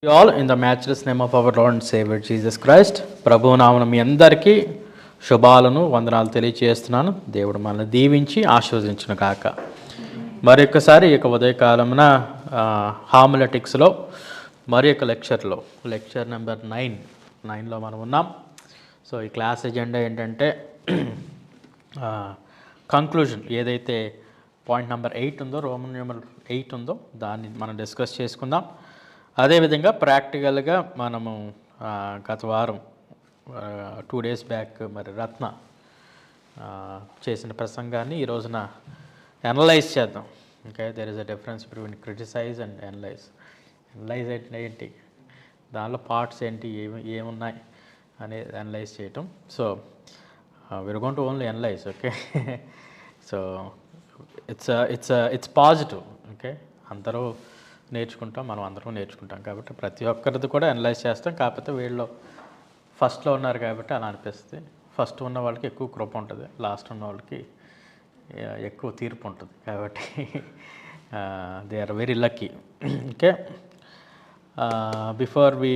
You all in the matchless name of our Lord and Savior Jesus Christ. ప్రభు నామమున మీ అందరికీ శుభాలను వందనాలు తెలియజేస్తున్నాను. దేవుడు మనల్ని దీవించి ఆశీర్వదించును గాక. మరొకసారి ఈ ఉదయకాలమున హామిలెటిక్స్లో మరి యొక్క లెక్చర్ నెంబర్ 9లో మనం ఉన్నాం. సో ఈ క్లాస్ ఎజెండా ఏంటంటే కంక్లూజన్, ఏదైతే పాయింట్ నెంబర్ 8 ఉందో, రోమన్ నెంబర్ 8 ఉందో దాన్ని మనం డిస్కస్ చేసుకుందాం. అదేవిధంగా ప్రాక్టికల్గా మనము గత వారం 2 days బ్యాక్ మరి రత్న చేసిన ప్రసంగాన్ని ఈ రోజున అనలైజ్ చేద్దాం. Okay, there is a difference between criticise and analyse. Analyse అంటే ఏంటి, దానిలో పార్ట్స్ ఏంటి, ఏమున్నాయి అనేది అనలైజ్ చేయటం. So we are going to only analyse. Okay, so it's positive. Okay, అందరూ నేర్చుకుంటాం, మనం అందరం నేర్చుకుంటాం కాబట్టి ప్రతి ఒక్కరిది కూడా అనలైజ్ చేస్తాం. కాకపోతే వీళ్ళు ఫస్ట్లో ఉన్నారు కాబట్టి అలా అనిపిస్తుంది. ఫస్ట్ ఉన్న వాళ్ళకి ఎక్కువ కృప ఉంటుంది, లాస్ట్ ఉన్న వాళ్ళకి ఎక్కువ తీర్పు ఉంటుంది. కాబట్టి they are very lucky. Okay, before we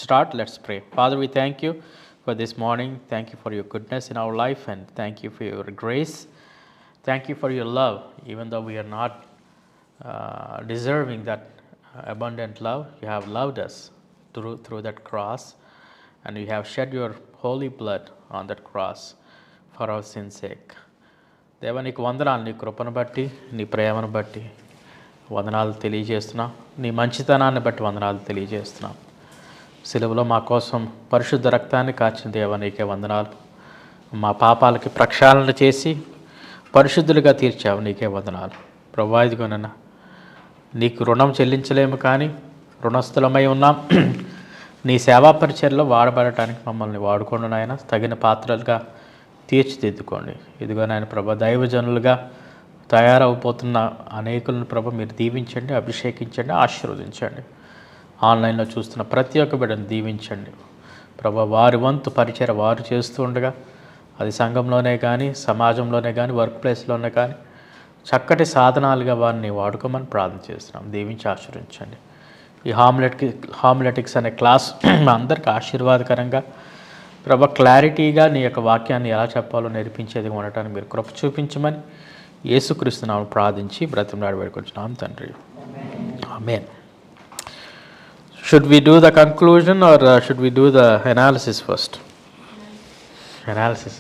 start, let's pray. Father, we thank you for this morning. Thank you for your goodness in our life, and thank you for your grace. Thank you for your love, even though we are not deserving that abundant love. You have loved us through that cross, and you have shed your holy blood on that cross for our sins' sake. దేవా, నీకు వందనాలు, నీ కృపను బట్టి, నీ ప్రేమను బట్టి వందనాలు తెలియజేస్తున్నాం. నీ మంచితనాన్ని బట్టి వందనాలు తెలియజేస్తున్నాం. సిలువలో మా కోసం పరిశుద్ధ రక్తాన్ని కాచిన దేవా, నీకే వందనాలు. మా పాపాలకి ప్రక్షాళన చేసి పరిశుద్ధులుగా తీర్చావు, నీకే వందనాలు. ప్రభువా, ఇదిగోనన్నా నీకు రుణం చెల్లించలేము, కానీ రుణస్థులమై ఉన్నాం. నీ సేవా పరిచర్లో వాడబడటానికి మమ్మల్ని వాడుకోండి నాయన. తగిన పాత్రలుగా తీర్చిదిద్దుకోండి. ఇదిగో నాయన ప్రభా, దైవజనులుగా తయారవబోతున్న అనేకులను ప్రభా మీరు దీవించండి, అభిషేకించండి, ఆశీర్వదించండి. ఆన్లైన్లో చూస్తున్న ప్రతి ఒక్క బిడ్డను దీవించండి ప్రభా. వారి వంతు పరిచయం వారు చేస్తూ ఉండగా, అది సంఘంలోనే కానీ, సమాజంలోనే కానీ, వర్క్ ప్లేస్లోనే కానీ చక్కటి సాధనాలుగా వారిని వాడుకోమని ప్రార్థన చేస్తున్నాం. దీవించి ఆశీర్వించండి. ఈ హామిలెటిక్స్ అనే క్లాస్ మా అందరికీ ఆశీర్వాదకరంగా ప్రభా, క్లారిటీగా నీ యొక్క వాక్యాన్ని ఎలా చెప్పాలో నేర్పించేది ఉండటానికి మీరు కృప చూపించమని యేసుక్రీస్తునామమున ప్రార్థించి బ్రతిమలాడి వేడుకొంచున్నాం తండ్రి. ఆమేన్. Should we do the conclusion or should we do the analysis first? Analysis.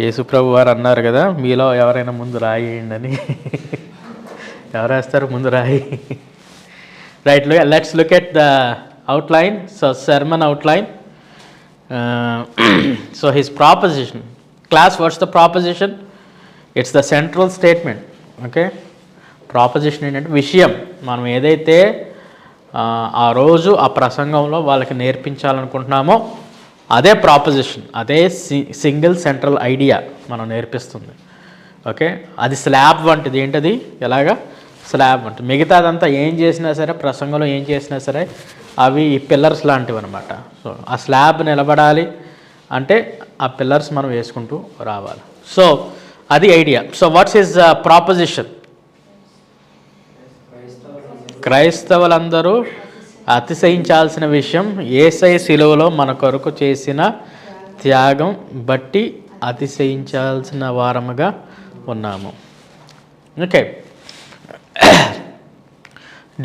యేసు ప్రభు వారు అన్నారు కదా, మీలో ఎవరైనా ముందు రాయండి అని. ఎవరు వేస్తారు ముందు రాయి? Right, let's look at the outline. So sermon outline. So his proposition. Class, what's the proposition? It's the central statement. Okay, proposition ఏంటంటే విషయం. మనం ఏదైతే ఆ రోజు ఆ ప్రసంగంలో వాళ్ళకి నేర్పించాలనుకుంటున్నామో అదే ప్రాపోజిషన్, అదే సింగిల్ సెంట్రల్ ఐడియా మనం నేర్పిస్తుంది. ఓకే, అది స్లాబ్ వంటిది. ఏంటది? ఎలాగా స్లాబ్ వంటిది. మిగతాదంతా ఏం చేసినా సరే, ప్రసంగంలో ఏం చేసినా సరే, అవి పిల్లర్స్ లాంటివి అనమాట. సో ఆ స్లాబ్ నిలబడాలి అంటే ఆ పిల్లర్స్ మనం వేసుకుంటూ రావాలి. సో అది idea. So what's his proposition? క్రైస్తవులందరూ అతిశయించాల్సిన విషయం, యేసయ్య శిలువలో మన కొరకు చేసిన త్యాగం బట్టి అతిశయించాల్సిన వారముగా ఉన్నాము. Okay,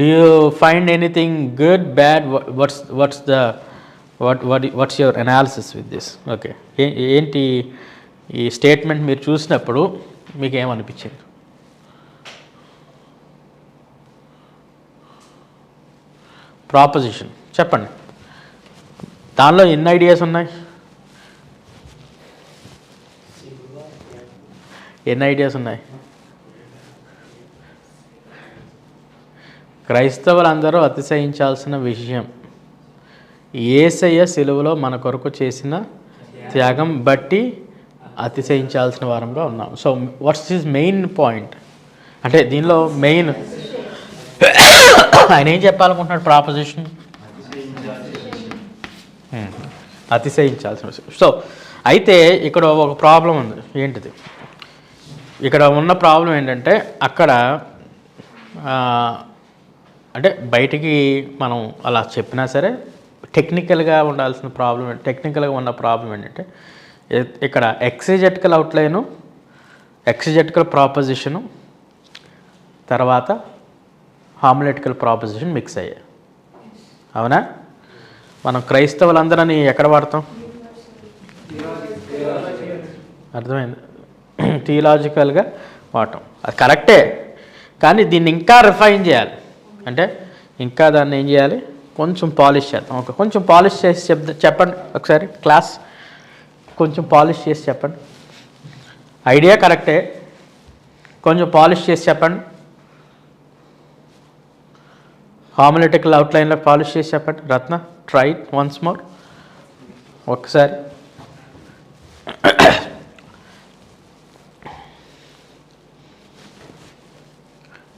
do you find anything good, bad? What's your analysis with this? Okay, ఏంటి ఈ స్టేట్మెంట్ మీరు చూసినప్పుడు మీకు ఏమనిపించింది? ప్రాపోజిషన్ చెప్పండి. దానిలో ఎన్ని ఐడియాస్ ఉన్నాయి? ఎన్ని ఐడియాస్ ఉన్నాయి? క్రైస్తవులందరూ అతిశయించాల్సిన విషయం, యేసయ్య సిలువలో మన కొరకు చేసిన త్యాగం బట్టి అతిశయించాల్సిన వారంగా ఉన్నాం. So what's his main point? అంటే దీనిలో మెయిన్ ఆయన ఏం చెప్పాలనుకుంటున్నాడు? ప్రాపోజిషన్ అతిశయించాల్సిన విషయం. సో అయితే ఇక్కడ ఒక ప్రాబ్లం ఉంది. ఏంటిది? ఇక్కడ ఉన్న ప్రాబ్లం ఏంటంటే అక్కడ అంటే బయటికి మనం అలా చెప్పినా సరే టెక్నికల్గా ఉండాల్సిన టెక్నికల్గా ఉన్న ప్రాబ్లం ఏంటంటే ఇక్కడ ఎక్సిజెటికల్ అవుట్లైను, ఎక్సిజెటికల్ ప్రాపోజిషను, తర్వాత హామ్లెటికల్ ప్రాపోజిషన్ మిక్స్ అయ్యాయి. అవునా? మనం క్రైస్తవులందరని ఎక్కడ వాడతాం? అర్థమైంది? థియలాజికల్గా వాడటం అది కరెక్టే, కానీ దీన్ని ఇంకా రిఫైన్ చేయాలి. అంటే ఇంకా దాన్ని ఏం చేయాలి? కొంచెం పాలిష్ చేద్దాం. ఓకే, కొంచెం పాలిష్ చేసి చెప్పండి ఒకసారి క్లాస్. కొంచెం పాలిష్ చేసి చెప్పండి. ఐడియా కరెక్టే, కొంచెం పాలిష్ చేసి చెప్పండి. హామ్లెటికల్ అవుట్లైన్లో పాలిష్ చేసి చెప్పండి. రత్న, ట్రై ఇట్ వన్స్ మోర్ ఒకసారి.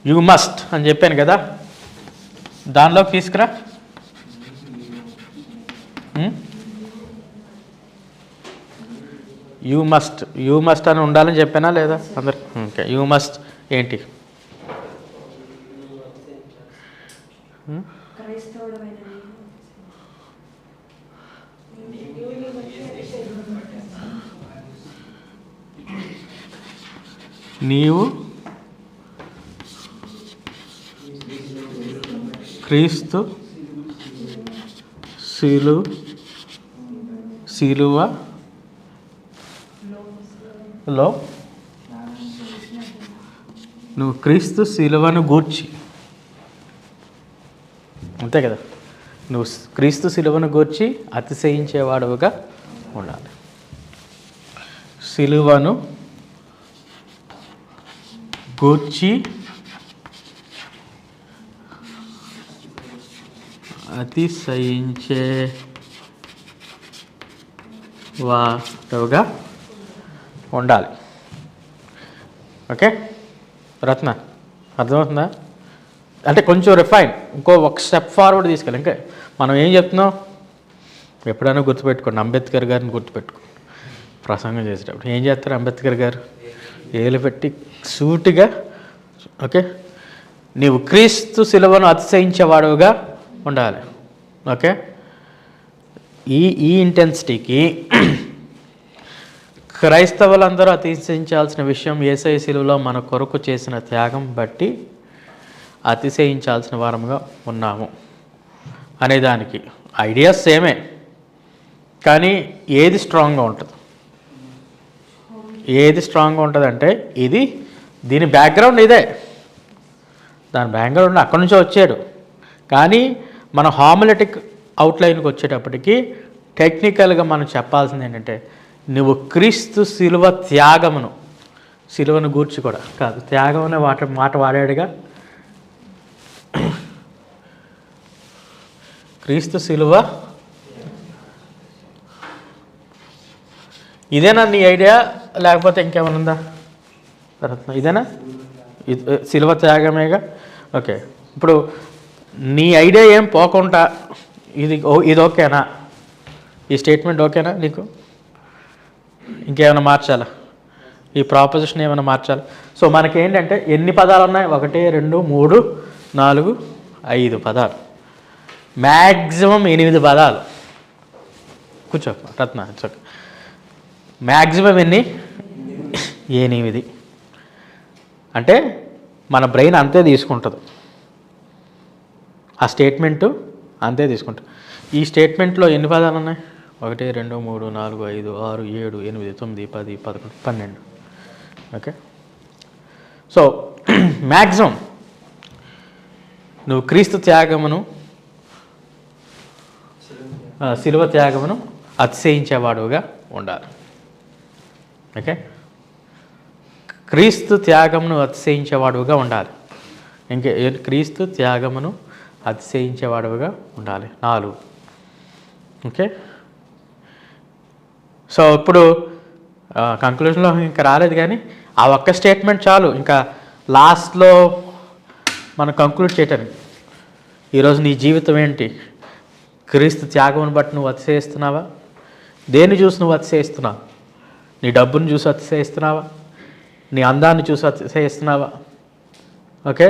యూ మస్ట్ అని చెప్పాను కదా, దానిలోకి తీసుకురా. యూ మస్ట్ అని ఉండాలని చెప్పానా లేదా అందరికి? ఓకే, యూ మస్ట్ ఏంటి? నీవు క్రీస్తు సిలువలో నువ్వు క్రీస్తు సిలువను గూర్చి, అంతే కదా, నువ్వు క్రీస్తు సిలువను గూర్చి అతిశయించేవాడుగా ఉండాలి. సిలువను గూర్చి అతిశయించేవాడుగా ఉండాలి. ఓకే రత్న, అర్థమవుతుందా? అంటే కొంచెం రిఫైన్, ఒక స్టెప్ ఫార్వర్డ్ తీసుకెళ్ళి. ఇంకా మనం ఏం చెప్తున్నాం? ఎప్పుడైనా గుర్తుపెట్టుకోండి, అంబేద్కర్ గారిని గుర్తుపెట్టుకోండి. ప్రసంగం చేసేటప్పుడు ఏం చేస్తారు అంబేద్కర్ గారు? ఏలు పెట్టి సూటిగా, ఓకే, నీవు క్రీస్తు సిలువను అతిశయించేవాడుగా ఉండాలి. ఓకే, ఈ ఇంటెన్సిటీకి క్రైస్తవులందరూ అతిశయించాల్సిన విషయం యేసయ్య సిలువలో మన కొరకు చేసిన త్యాగం బట్టి అతిశయించాల్సిన వారముగా ఉన్నాము అనేదానికి ఐడియా సేమే, కానీ ఏది స్ట్రాంగ్గా ఉంటుంది? ఏది స్ట్రాంగ్గా ఉంటుందంటే దీని బ్యాక్గ్రౌండ్ ఇదే, దాని బ్యాక్గ్రౌండ్ అక్కడి నుంచో వచ్చాడు. కానీ మన హామ్లెటిక్ అవుట్లైన్కి వచ్చేటప్పటికి టెక్నికల్గా మనం చెప్పాల్సింది ఏంటంటే, నువ్వు క్రీస్తు సిలువను గూర్చి కూడా కాదు, త్యాగం అనే మాట వాడాడుగా. క్రీస్తు సిలువ, ఇదేనా నీ ఐడియా లేకపోతే ఇంకేమైనా ఉందా రత్న? ఇదేనా సిలువ త్యాగమేగా. ఓకే, ఇప్పుడు నీ ఐడియా ఏం పోకుండా ఇది ఓకేనా? ఈ స్టేట్మెంట్ ఓకేనా నీకు? ఇంకేమైనా మార్చాలా? ఈ ప్రాపోజిషన్ ఏమైనా మార్చాలా? సో మనకేంటంటే ఎన్ని పదాలు ఉన్నాయి? 1 2 3 4 5 పదాలు, మ్యాక్సిమం 8 పదాలు. కూర్చో రత్న, ఓకే. మ్యాక్సిమం ఎన్ని? 8. అంటే మన బ్రెయిన్ అంతే తీసుకుంటుంది, ఆ స్టేట్మెంటు అంతే తీసుకుంటుంది. ఈ స్టేట్మెంట్లో ఎన్ని పదాలు ఉన్నాయి? 1 2 3 4 5 6 7 8 9 10 11 12. ఓకే, సో మ్యాక్సిమం నువ్వు క్రీస్తు త్యాగమును, సిలువ త్యాగమును అతిశయించేవాడుగా ఉండాలి. ఓకే, క్రీస్తు త్యాగమును అతిశయించేవాడుగా ఉండాలి. క్రీస్తు త్యాగమును అతిశయించేవాడుగా ఉండాలి. 4. ఓకే, సో ఇప్పుడు కంక్లూజన్లో ఇంకా రాలేదు, కానీ ఆ ఒక్క స్టేట్మెంట్ చాలు ఇంకా లాస్ట్లో మనం కంక్లూడ్ చేయటానికి. ఈరోజు నీ జీవితం ఏంటి? క్రీస్తు త్యాగమును బట్టి నువ్వు అతిశయిస్తున్నావా? దేన్ని చూసి నువ్వు అతిశయిస్తున్నావు? నీ డబ్బును చూసి అతిశయిస్తున్నావా? నీ అందాన్ని చూసి అతిశయిస్తున్నావా? ఓకే,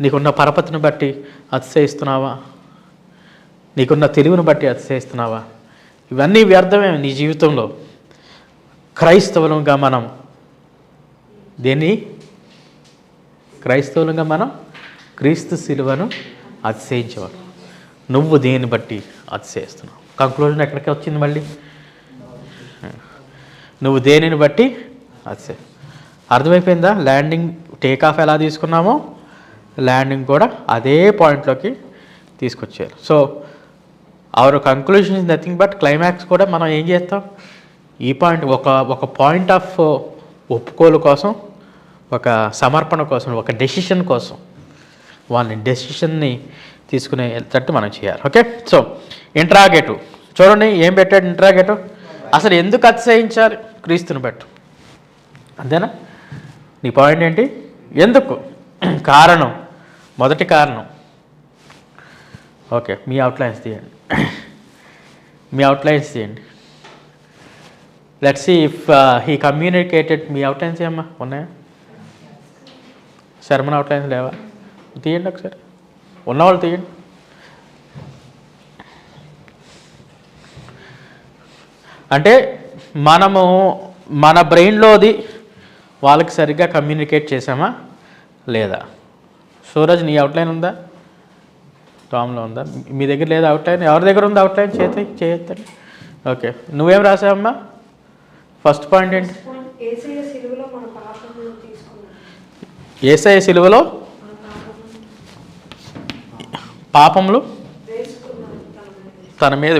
నీకున్న పరపతిని బట్టి అతిశయిస్తున్నావా? నీకున్న తెలివిని బట్టి అతిశయిస్తున్నావా? ఇవన్నీ వ్యర్థమే నీ జీవితంలో. క్రైస్తవులుగా మనం క్రైస్తవులుగా మనం క్రీస్తు శిలువను అతిశయించేవాడు. నువ్వు దేన్ని బట్టి అతిశయిస్తున్నావు? కంక్లూజన్ ఎక్కడికి వచ్చింది మళ్ళీ? నువ్వు దేనిని బట్టి అతిశయ. అర్థమైపోయిందా? ల్యాండింగ్ టేక్ ఆఫ్ ఎలా తీసుకున్నామో ల్యాండింగ్ కూడా అదే పాయింట్లోకి తీసుకొచ్చారు. So our conclusion is nothing but climax కూడా మనం ఏం చేస్తాం? ఈ పాయింట్ ఒక పాయింట్ ఆఫ్ ఒప్పుకోలు కోసం, ఒక సమర్పణ కోసం, ఒక డెసిషన్ కోసం వాళ్ళని డెసిషన్ని తీసుకునేటట్టు మనం చేయాలి. ఓకే. సో ఇంట్రాగేటివ్ చూడండి, ఏం పెట్టాడు ఇంట్రాగేటివ్? అసలు ఎందుకు అతిశయించాలి? క్రీస్తుని బట్టు. అంతేనా? నీ పాయింట్ ఏంటి? ఎందుకు? కారణం, మొదటి కారణం. ఓకే, మీ అవుట్లైన్స్ తీయండి. Let's see if he communicated. మీ అవుట్లైన్స్ ఏమ్మా ఉన్నాయా? శర్మన్ అవుట్లైన్స్ లేవా? తీయండి ఒకసారి, ఉన్నవాళ్ళు తీయండి. అంటే మనము మన బ్రెయిన్లోది వాళ్ళకి సరిగ్గా కమ్యూనికేట్ చేసామా లేదా? సూరజ్, నీ అవుట్లైన్ ఉందా? టామ్లో ఉందా? మీ దగ్గర లేదా అవుట్లైన్? ఎవరి దగ్గర ఉంది అవుట్లైన్? చేయొద్దండి. ఓకే, నువ్వేం రాసావమ్మా? ఫస్ట్ పాయింట్ ఏంటి? యేసయ్య సిలువలో పాపములు తన మీద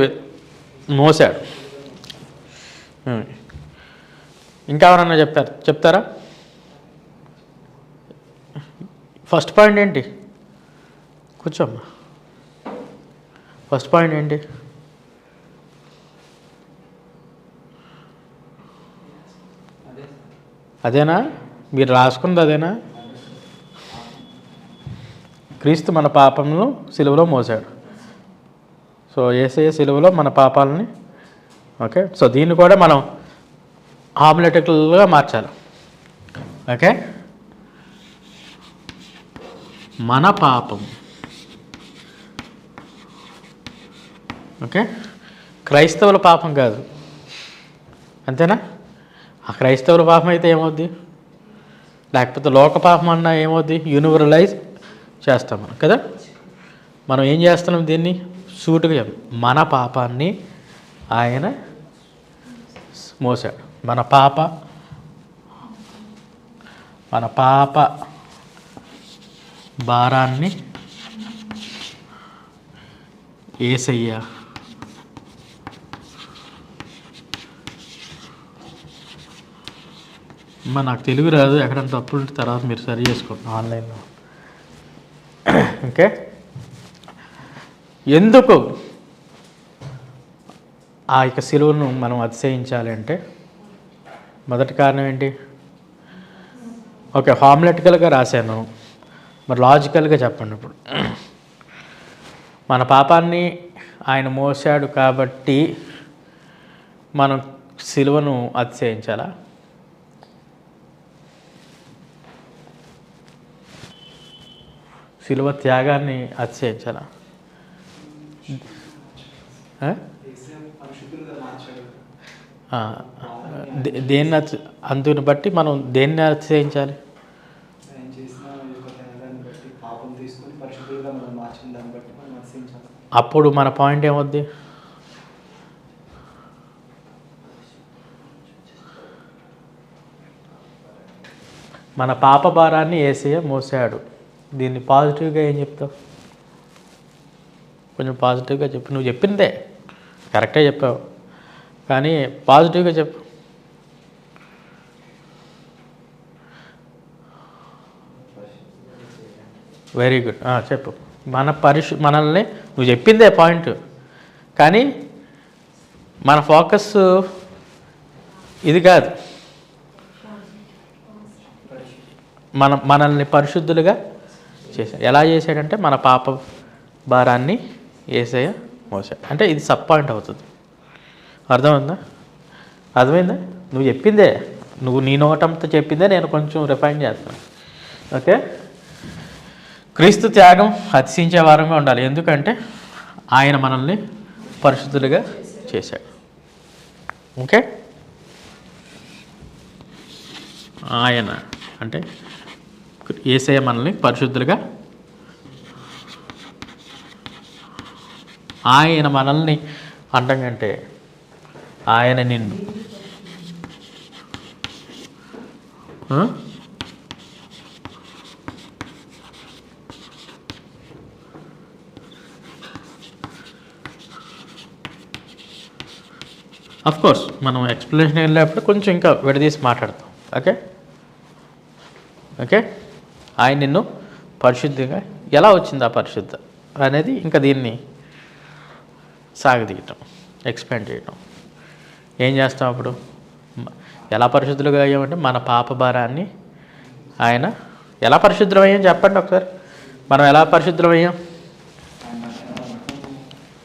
మోసాడు. ఇంకా ఎవరన్నా చెప్తారా? ఫస్ట్ పాయింట్ ఏంటి? కూర్చోమ్మా. ఫస్ట్ పాయింట్ ఏంటి? అదేనా మీరు రాసుకుంది? అదేనా? క్రీస్తు మన పాపములను సిలువలో మోసాడు. సో యేసయ్య సిలువలో మన పాపాలని. ఓకే, సో దీన్ని కూడా మనం హామ్లెటికల్గా మార్చాలి. ఓకే, మన పాపం. ఓకే, క్రైస్తవుల పాపం కాదు. అంతేనా? ఆ క్రైస్తవుల పాపం అయితే ఏమవుద్ది? లేకపోతే లోక పాపం అన్నా ఏమవుద్ది? యూనివర్సలైజ్ చేస్తాం మనం కదా. మనం ఏం చేస్తున్నాం? దీన్ని సూటుగా మన పాపాన్ని ఆయన మోసాడు. మన పాప భారాన్ని యేసయ్య నాకు తెలుగు రాదు, ఎక్కడైనా తప్పులు తర్వాత మీరు సరి చేసుకోండి ఆన్లైన్లో. ఓకే, ఎందుకు ఆ యొక్క సిలువను మనం అతిశయించాలి అంటే మొదటి కారణం ఏంటి? ఓకే, హామ్లెటికల్గా రాశాను, మరి లాజికల్గా చెప్పండి. ఇప్పుడు మన పాపాన్ని ఆయన మోసాడు కాబట్టి మనం సిలువను అతిశయించాలా? సిలువ త్యాగాన్ని అతిశయించాలా? దేన్ని అందుని బట్టి మనం దేన్ని అతిశయించాలి? అప్పుడు మన పాయింట్ ఏమవుద్ది? మన పాప భారాన్ని యేసయ్య మోసాడు. దీన్ని పాజిటివ్గా ఏం చెప్తావు? కొంచెం పాజిటివ్గా చెప్పు. నువ్వు చెప్పిందే కరెక్టే చెప్పావు, కానీ పాజిటివ్గా చెప్పు. వెరీ గుడ్, చెప్పు. మనల్ని నువ్వు చెప్పిందే పాయింట్, కానీ మన ఫోకస్ ఇది కాదు. మనల్ని పరిశుద్ధులుగా చేశాడు. ఎలా చేశాడంటే మన పాప భారాన్ని యేసయ్య మోసాడు. అంటే ఇది సబ్ పాయింట్ అవుతుంది. అర్థమైందా? నువ్వు చెప్పిందే, నువ్వు నీ నోటంతో చెప్పిందే నేను కొంచెం రిఫైన్ చేస్తాను. ఓకే, క్రీస్తు త్యాగం అతిశయించే వారంగా ఉండాలి. ఎందుకంటే ఆయన మనల్ని పరిశుద్ధులుగా చేశాడు. ఓకే, ఆయన అంటే యేసయ్య మనల్ని పరిశుద్ధులుగా, ఆయన మనల్ని అంటాం కంటే ఆయన నిన్ను కోర్స్ మనం ఎక్స్ప్లెనేషన్ వెళ్ళేటప్పుడు కొంచెం ఇంకా విడదీసి మాట్లాడతాం. ఓకే ఓకే ఆయన నిన్ను పరిశుద్ధిగా ఎలా వచ్చింది ఆ పరిశుద్ధ అనేది ఇంకా దీన్ని సాగదీయటం, ఎక్స్పాండ్ చేయటం. ఏం చేస్తాం అప్పుడు? ఎలా పరిశుద్ధులుగా అయ్యామంటే మన పాప భారాన్ని ఆయన ఎలా పరిశుద్ధం అయ్యాం చెప్పండి ఒకసారి. మనం ఎలా పరిశుద్ధం అయ్యాం?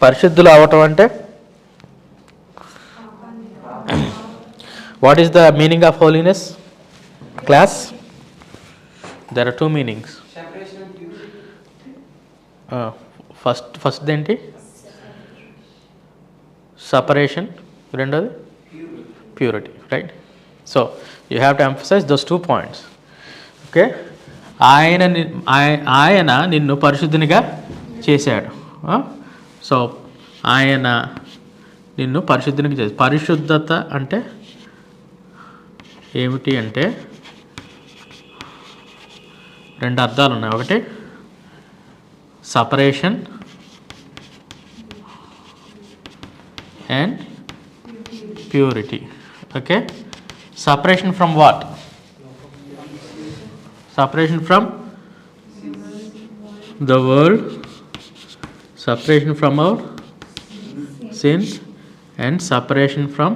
పరిశుద్ధులు అవటం అంటే what is the meaning of holiness class? There are 2 meanings. First ఏంటి? సపరేషన్. రెండోది purity. Right. So you have to emphasise those 2 points. Okay, ఆయన నిన్ను పరిశుద్ధునిగా చేశాడు. సో ఆయన నిన్ను పరిశుద్ధునిగా చేశాడు. పరిశుద్ధత అంటే ఏమిటి అంటే 2 అర్థాలు ఉన్నాయి. ఒకటి separation and purity. Okay, separation from what? Separation from the world, separation from our sins, and separation from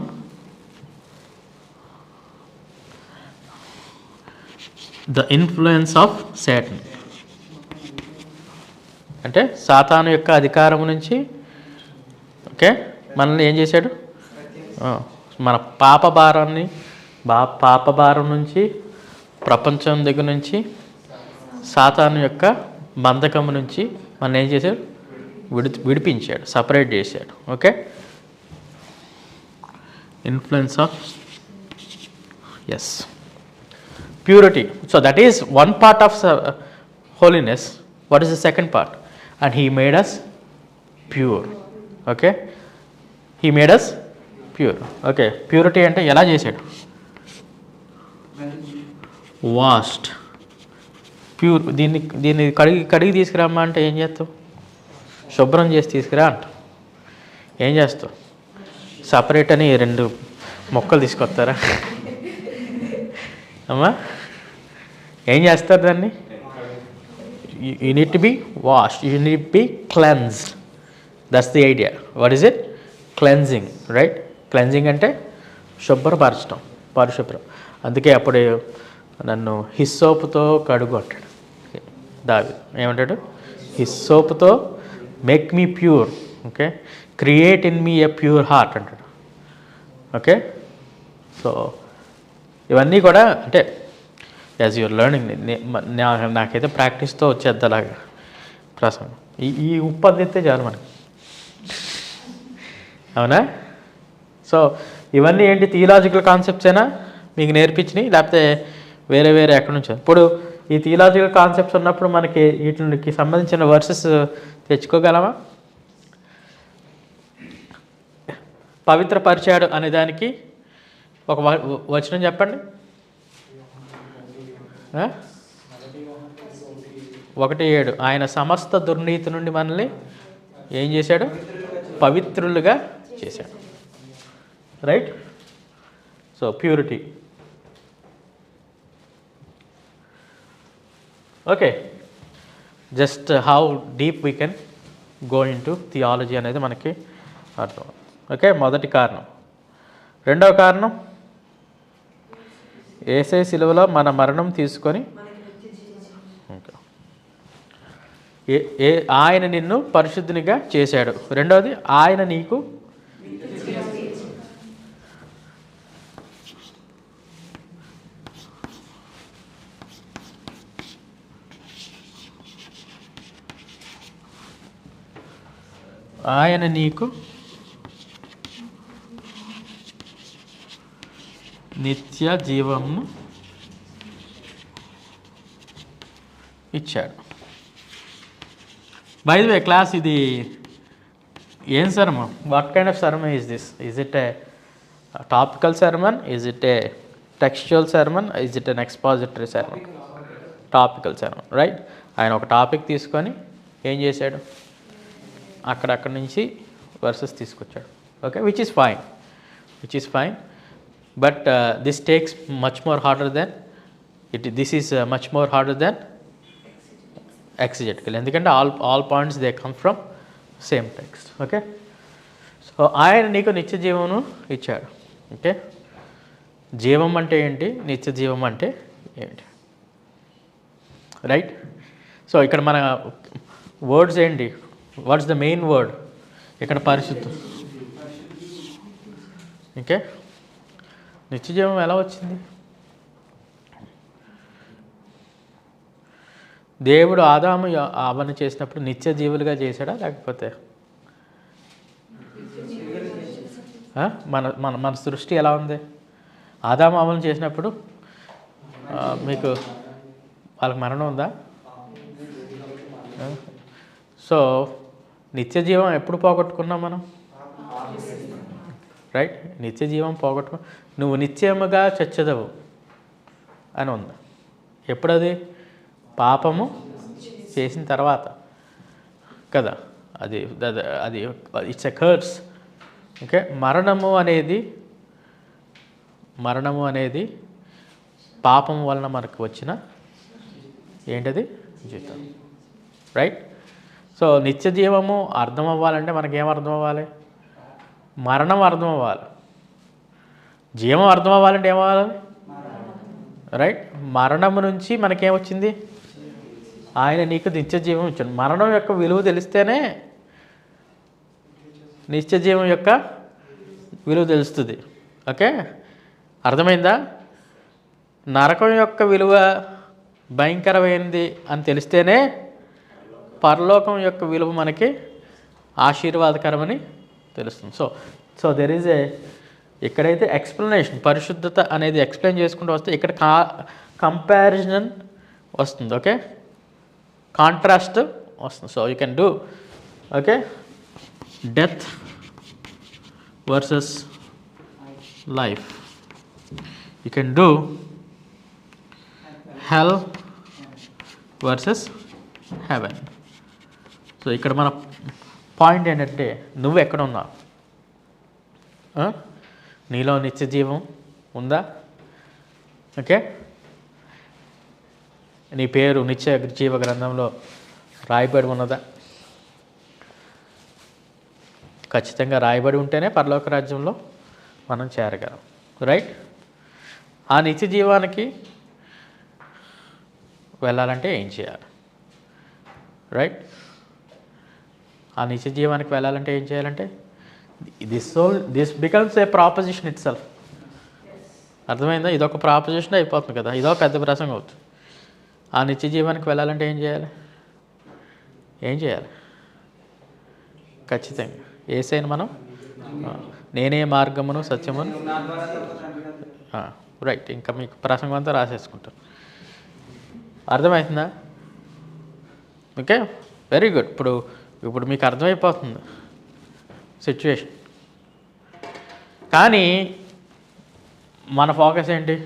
the influence of Satan. అంటే సాతాను యొక్క అధికారం నుంచి ఓకే మనల్ని ఏం చేశాడు? మన పాప భారం నుంచి, ప్రపంచం దగ్గర నుంచి, సాతాను యొక్క బంధకం నుంచి మనం ఏం చేశాడు? విడిపించాడు, సపరేట్ చేశాడు. Okay, influence of is purity. So that is one part of holiness. What is the second part? And he made us pure. Okay, he made us pure. Okay, purity అంటే ఎలా చేశాడు? Washed, pure. దీన్ని కడిగి తీసుకురామ్మా అంటే ఏం చేస్తావు? శుభ్రం చేసి తీసుకురా అంటావు. ఏం చేస్తావు? సపరేట్ అని 2 మొక్కలు తీసుకొస్తారా అమ్మా? ఏం చేస్తారు దాన్ని? You need to be washed, you need be cleansed. That's the idea. What is it? Cleansing. Right. Cleansing అంటే శుభ్రపరచడం, పరిశుభ్రం. అందుకే అప్పుడు నన్ను హిస్సోపుతో కడుగు అంటాడు దావీదు. ఏమంటాడు? హిస్సోపుతో make me pure. Okay, create in me a pure heart అంటాడు. ఓకే, సో ఇవన్నీ కూడా అంటే యాజ్ యూర్ లెర్నింగ్. నాకైతే ప్రాక్టీస్తో వచ్చేది అలాగా ప్రసంగం. ఈ ఉప్పు అందిస్తే చాలు మనకి. అవునా? సో ఇవన్నీ ఏంటి? థియలాజికల్ కాన్సెప్ట్స్ అయినా మీకు నేర్పించినాయి, లేకపోతే వేరే ఎక్కడి నుంచి? ఇప్పుడు ఈ థియలాజికల్ కాన్సెప్ట్స్ ఉన్నప్పుడు మనకి వీటికి సంబంధించిన వర్సెస్ తెచ్చుకోగలమా? పవిత్రపరిచాడు అనే దానికి ఒక వచనం చెప్పండి. 1:7 ఆయన సమస్త దుర్నీతి నుండి మనల్ని ఏం చేశాడు? పవిత్రులుగా చేశాడు. Right. So purity. Okay, just how deep we can go in to theology అనేది మనకి అర్థం. ఓకే, మొదటి కారణం. రెండవ కారణం, యేసయ్య సిలువలో మన మరణం తీసుకొని ఆయన నిన్ను పరిశుద్ధునిగా చేశాడు. రెండవది, ఆయన నీకు ఆయన నీకు నిత్య జీవమును ఇచ్చాడు. బై ది వే క్లాస్, ఇది ఏం sermon? What kind of sermon is this? Is it a topical sermon? Is it a textual sermon? Is it an expository sermon? Topical sermon, right? ఆయన ఒక టాపిక్ తీసుకొని ఏం చేశాడు, అక్కడి నుంచి వర్సెస్ తీసుకొచ్చాడు. Okay, which is fine, but this takes much more harder than this is much more harder than exegetical, ఎందుకంటే all points they come from same text. Okay, so ఆయన నీకు నిత్య జీవమును ఇచ్చాడు. ఓకే, జీవం అంటే ఏంటి, నిత్య జీవం అంటే ఏంటి, రైట్? సో ఇక్కడ మన వర్డ్స్ ఏంటి, వాట్స్ ద మెయిన్ వర్డ్ ఇక్కడ? పరిశుద్ధం. ఓకే, నిత్య జీవం ఎలా వచ్చింది? దేవుడు ఆదాము అవన్నీ చేసినప్పుడు నిత్య జీవులుగా చేశాడా, లేకపోతే మన మన మన సృష్టి ఎలా ఉంది? ఆదాము అవన్నీ చేసినప్పుడు మీకు వాళ్ళకి మరణం ఉందా? సో నిత్య జీవం ఎప్పుడు పోగొట్టుకున్నాం మనం, రైట్? నిత్య జీవం పోగొట్టుకో, నువ్వు నిత్యముగా చచ్చదవు అని ఉంది. ఎప్పుడది? పాపము చేసిన తర్వాత కదా, అది అది ఇట్స్ ఎ కర్స్. ఓకే, మరణము అనేది పాపం వలన మనకు వచ్చిన ఏంటది? జీవితం, రైట్? సో నిత్య జీవము అర్థం అవ్వాలంటే మనకేం అర్థం అవ్వాలి? మరణం అర్థం అవ్వాలి. జీవం అర్థం అవ్వాలంటే ఏమవ్వాలి? రైట్? మరణము నుంచి మనకేమొచ్చింది? ఆయన నీకు నిత్య జీవం ఇచ్చాడు. మరణం యొక్క విలువ తెలిస్తేనే నిత్య జీవం యొక్క విలువ తెలుస్తుంది. ఓకే, అర్థమైందా? నరకం యొక్క విలువ భయంకరమైనది అని తెలిస్తేనే పరలోకం యొక్క విలువ మనకి ఆశీర్వాదకరమని తెలుస్తుంది. సో దెర్ ఈజ్ ఎక్కడైతే ఎక్స్ప్లెనేషన్, పరిశుద్ధత అనేది ఎక్స్ప్లెయిన్ చేసుకుంటూ వస్తే ఇక్కడ కంపారిజన్ వస్తుంది. ఓకే, కాంట్రాస్ట్ వస్తుంది. So you can do, okay, death versus life. You can do hell versus heaven. So ఇక్కడ మన పాయింట్ ఏంటంటే, నువ్వు ఎక్కడ ఉన్నావు? నీలో నిత్య జీవం ఉందా? ఓకే, నీ పేరు నిత్య జీవ గ్రంథంలో రాయబడి ఉన్నదా? ఖచ్చితంగా రాయబడి ఉంటేనే పరలోక రాజ్యంలో మనం చేరగలం, రైట్? ఆ నిత్య జీవానికి వెళ్ళాలంటే ఏం చేయాలి, రైట్? ఆ నిత్య జీవానికి వెళ్ళాలంటే ఏం చేయాలంటే, this becomes a proposition it self. అర్థమైందా? ఇదొక ప్రాపోజిషన్ అయిపోతుంది కదా, ఇదో పెద్ద ప్రసంగం అవుతుంది. ఆ నిత్య జీవానికి వెళ్ళాలంటే ఏం చేయాలి? ఖచ్చితంగా యేసయ్యను మనం నేనే మార్గమును సత్యమును, రైట్? ఇంకా మీకు ప్రసంగం అంతా రాసేసుకుంటాను. అర్థమవుతుందా? Okay, very good. ఇప్పుడు మీకు అర్థమైపోతుంది సిచ్యువేషన్. కానీ మన ఫోకస్ ఏంటి?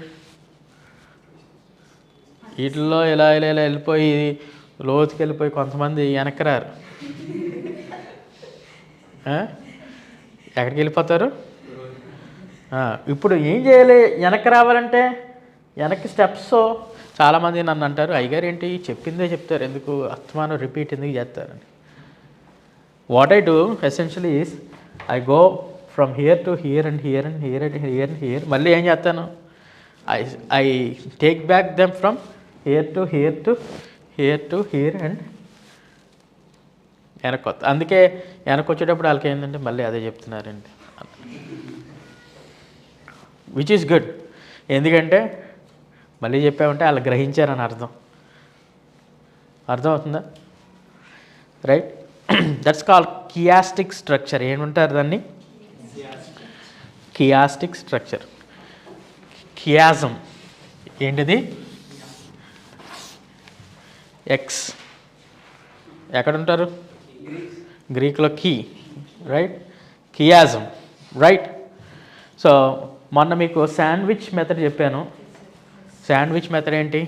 వీటిల్లో ఇలా వెళ్ళిపోయి లోతుకి వెళ్ళిపోయి కొంతమంది వెనక్కి రారు. ఎక్కడికి వెళ్ళిపోతారు? ఇప్పుడు ఏం చేయాలి వెనక్కి రావాలంటే? వెనక్కి స్టెప్స్. చాలామంది నన్ను అంటారు, అయ్యగారు ఏంటి చెప్పిందే చెప్తారు, ఎందుకు అస్తమానం రిపీట్ ఎందుకు చేస్తారని. What I do essentially is I go from here to hear and here and here and here and here. మళ్ళీ ఏం చేస్తాను? I take back them from here to hear to hear to hear and వెనక్కి. అందుకే వెనక్కి వచ్చేటప్పుడు వాళ్ళకి ఏంటంటే మళ్ళీ అదే చెప్తున్నారండి, విచ్ ఈస్ గుడ్. ఎందుకంటే మళ్ళీ చెప్పామంటే వాళ్ళు గ్రహించారని అర్థం అవుతుందా? Right? That's called chiastic structure. ఏమంటారు దాన్ని? Chiastic structure. కియాజం ఏంటిది? ఎక్స్ ఎక్కడ ఉంటారు? గ్రీక్లో chi, right? Chiasm, right? So మొన్న మీకు శాండ్విచ్ మెథడ్ చెప్పాను. శాండ్విచ్ మెథడ్ ఏంటి?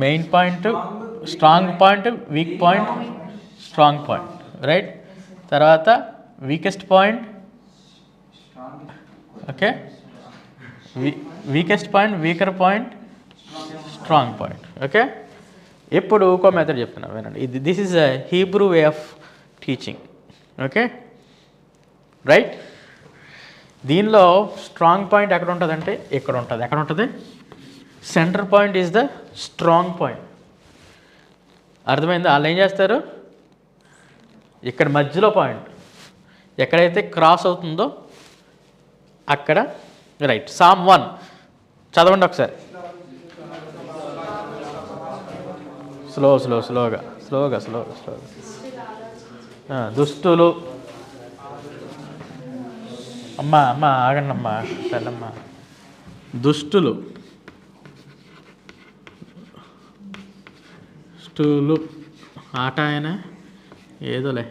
Main point, strong point, weak point, strong point, right? తర్వాత weakest point, okay, weakest point, weaker point, strong point, okay? ఇప్పుడు ఇంకో మెథడ్ చెప్తున్నా వినండి. ఇది this is a Hebrew way of teaching, okay, right? దీనిలో strong point ఎక్కడ ఉంటుందంటే ఇక్కడ ఉంటుంది. ఎక్కడ ఉంటుంది? Centre point is the strong point. అర్థమైందా? వాళ్ళు ఏం చేస్తారు, ఇక్కడ మధ్యలో పాయింట్ ఎక్కడైతే క్రాస్ అవుతుందో అక్కడ, రైట్? సామ్ 1 చదవండి ఒకసారి. స్లోగా. దుష్టులు, అమ్మా ఆగండమ్మా, తల్లమ్మా. దుష్టులు ఆట ఆయన ఏదోలే.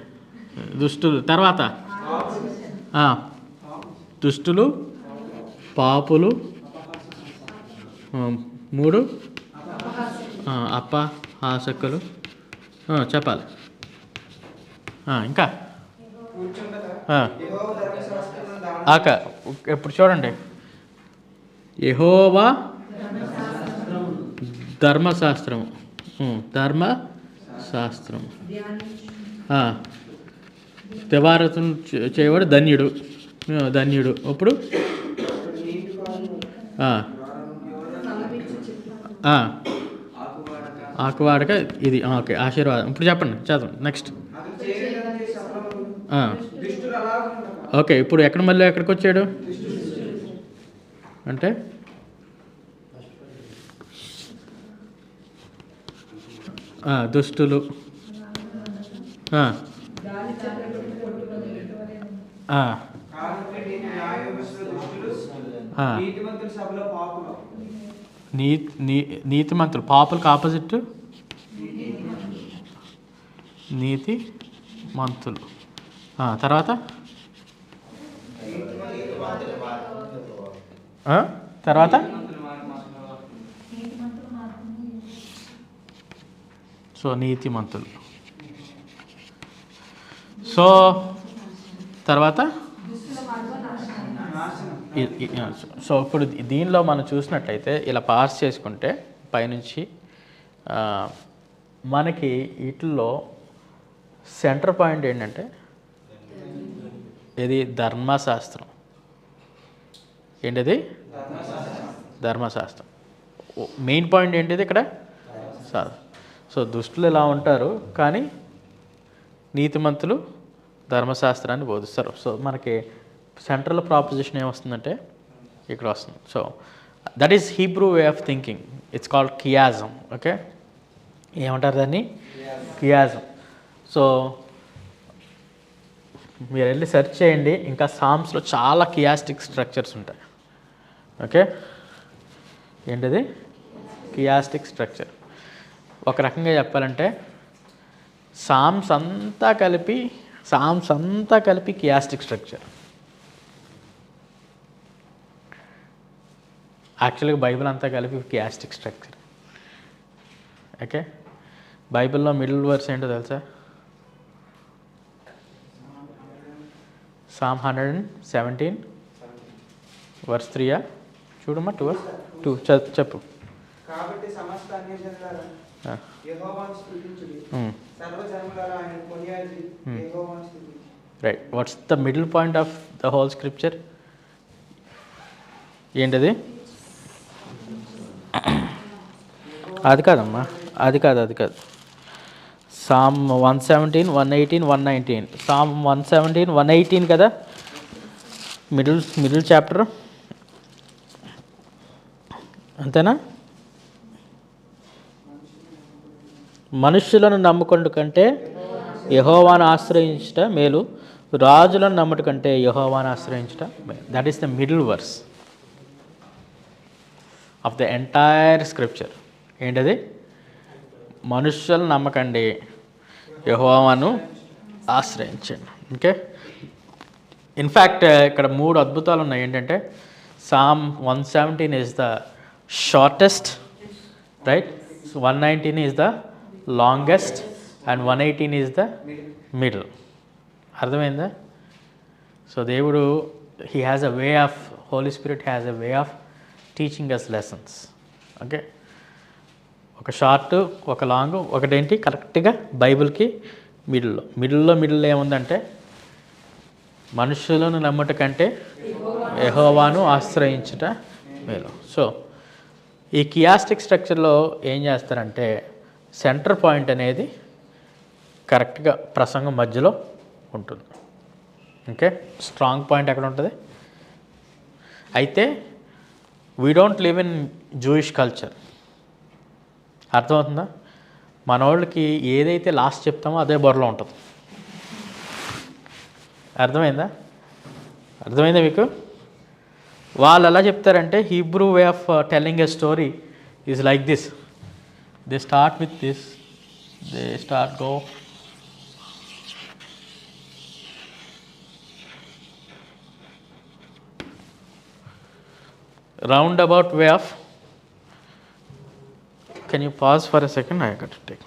దుష్టులు తర్వాత దుష్టులు, పాపులు, 3 అపహాసకులు, చెప్పాలి ఇంకా ఇప్పుడు చూడండి. యెహోవా ధర్మశాస్త్రము, ధర్మశాస్త్రము, దివారతం చేయవాడు ధన్యుడు. ఇప్పుడు ఆకువాడక ఇది, ఓకే, ఆశీర్వాదం. ఇప్పుడు చెప్పండి, చదవండి నెక్స్ట్. ఓకే, ఇప్పుడు మళ్ళీ ఎక్కడికి వచ్చాడు అంటే దుష్టులు, నీతిమంతులు, పాపులకు ఆపోజిట్ నీతి మంతులు. తర్వాత సో నీతిమంతులు. సో తర్వాత సో ఇప్పుడు దీనిలో మనం చూసినట్లయితే ఇలా పాస్ చేసుకుంటే పైనుంచి మనకి వీటిల్లో సెంటర్ పాయింట్ ఏంటంటే ఇది ధర్మశాస్త్రం. ఏంటిది? ధర్మశాస్త్రం. మెయిన్ పాయింట్ ఏంటిది ఇక్కడ? సో దుష్టులు ఇలా ఉంటారు, కానీ నీతిమంతులు ధర్మశాస్త్రాన్ని బోధిస్తారు. సో మనకి సెంట్రల్ ప్రాపోజిషన్ ఏమొస్తుందంటే ఇక్కడ వస్తుంది. So that is Hebrew way of thinking. It's called chiasm. Okay, ఏమంటారు దాన్ని? కియాజం. సో మీరు వెళ్ళి సెర్చ్ చేయండి, ఇంకా సామ్స్లో చాలా కియాస్టిక్ స్ట్రక్చర్స్ ఉంటాయి. ఓకే, ఏంటిది? కియాస్టిక్ స్ట్రక్చర్. ఒక రకంగా చెప్పాలంటే సామ్స్ అంతా కలిపి కియాస్టిక్ స్ట్రక్చర్. యాక్చువల్గా బైబిల్ అంతా కలిపి కియాస్టిక్ స్ట్రక్చర్. ఓకే, బైబిల్లో మిడిల్ వర్స్ ఏంటో తెలుసా? Psalm 117 verse 3. చూడమ్మా, 2 చెప్పు. కాబట్టి సమస్త అన్యజనులారా యెహోవాను స్తుతించుడి, సర్వజనులారా ఆయనను కొనియాడుడి, యెహోవాను స్తుతించుడి. Right. What's the middle point of the whole scripture? ఏంటది? అది కాదమ్మా, అది కాదు. Psalm 117, 118, 119. Psalm 117, 118 కదా మిడిల్ చాప్టర్, అంతేనా? మనుష్యులను నమ్ముకొనుట కంటే యెహోవాను ఆశ్రయించుట మేలు, రాజులను నమ్ముట కంటే యెహోవాను ఆశ్రయించుట మేలు. That is the middle verse of the entire scripture. ఏంటది? మనుష్యులను నమ్మకండి, యెహోవాను ఆశ్రయించండి. ఓకే, ఇన్ఫ్యాక్ట్ ఇక్కడ 3 అద్భుతాలు ఉన్నాయి. ఏంటంటే Psalm 117 is the shortest, right? So 119 is the longest and 118 is the middle. అర్థమైందా? సో దేవుడు he has a way of, Holy Spirit has a way of teaching us lessons. Okay, ఒక short, ఒక long, ఒకటేంటి కరెక్ట్గా బైబిల్కి మిడిల్లో ఏముందంటే మనుషులను నమ్ముట కంటే యెహోవాను ఆశ్రయించుట మేలు. సో ఈ కియాస్టిక్ స్ట్రక్చర్లో ఏం చేస్తారంటే సెంటర్ పాయింట్ అనేది కరెక్ట్గా ప్రసంగం మధ్యలో ఉంటుంది. ఓకే, స్ట్రాంగ్ పాయింట్ ఎక్కడ ఉంటుంది? అయితే we don't live in Jewish culture. అర్థమవుతుందా? మన వాళ్ళకి ఏదైతే లాస్ట్ చెప్తామో అదే బొరలో ఉంటుంది. అర్థమైందా మీకు? వాళ్ళు ఎలా చెప్తారంటే Hebrew way of telling a story is like this. They start with this, they start go roundabout way of, can you pause for a second? I got to take.